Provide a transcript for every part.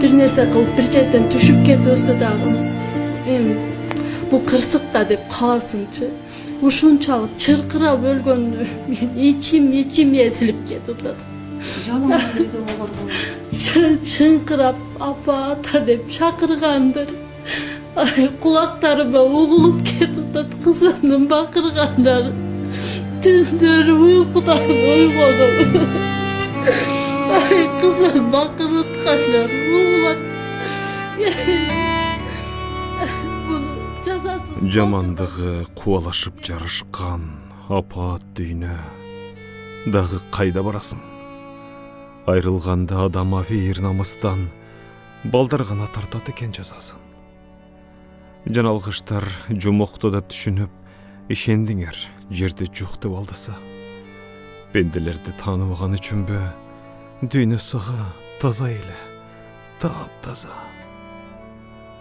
bir nerse kılıp bir жерден түшүп кетип дагы эми бул кырсык да деп каласыңчы. Ушунчалык чыркырап өлгөндө мен ичим эзилип кетип атат. Жаным nerede olmadı? Чыңкырап апа ата деп чакыргандыр. Кулактарыма угулуп кетип атат кызымдын бакыргандары. Түндөрү уйкудан ойгонуп. Kızım bakırıp kanlar uğulat. Bunu cezasız... Жамандығы қуалашып жарышқан апат дүйнө. Дағы қайда барасың? Айрылғанда адам афейір намыстан балдар ғана тартат екен жазасын. Жаналғыштар жұмоқты деп түшініп, ишендіңер жерде жоқ деп алдаса. Пенделерді танымаған үшін бе, дүйнө саға таза елі, тап-таза.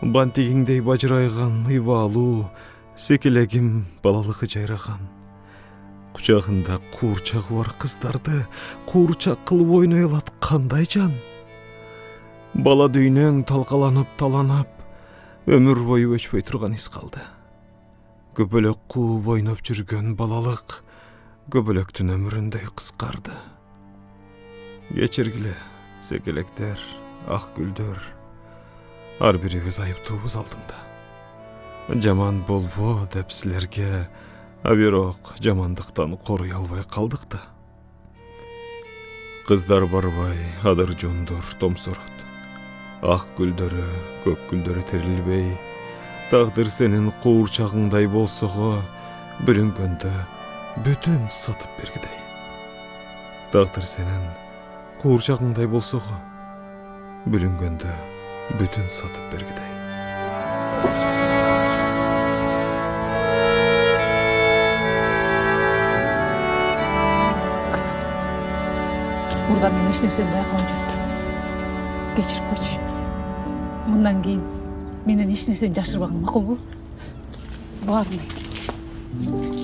Бантигиңдей бажырайған ыбалуу, секелегим балалығы жайраған. Құшағында қуырчағы бар қыздарды қуырчақ қылып ойнай алат қандай жан. Бала дүйнөң талқаланып таланып, өмір бойы өчпөй тұрған ис қалды. Көбөлөк қуып ойнап жүрген балалық көбөлөктің өміріндей қысқарды. Кечиргиле секелектер, ақ гүлдөр, ар бирибиз айыптуубуз алдыңда. Жаман болбо деп силерге, а бирок жамандыктан коруй албай калдык да. Кыздар барбай, адыр жондор томсорот. Ак гүлдөрү, көк гүлдөрү терилбей, тагдыр сенин куурчагыңдай болсого, бүлүнгөндө бүтүн сатып бергидей. Тагдыр сенин куурчагыңдай болсого, бүлүнгөндө бүтүн сатып бергидей. Kızım. Burada men hiç nerseni baykamay жүрүп турмун. Кечирип койчу. Мындан кийин менен эч нерсени жашырбаган макулбу? Баарын айт.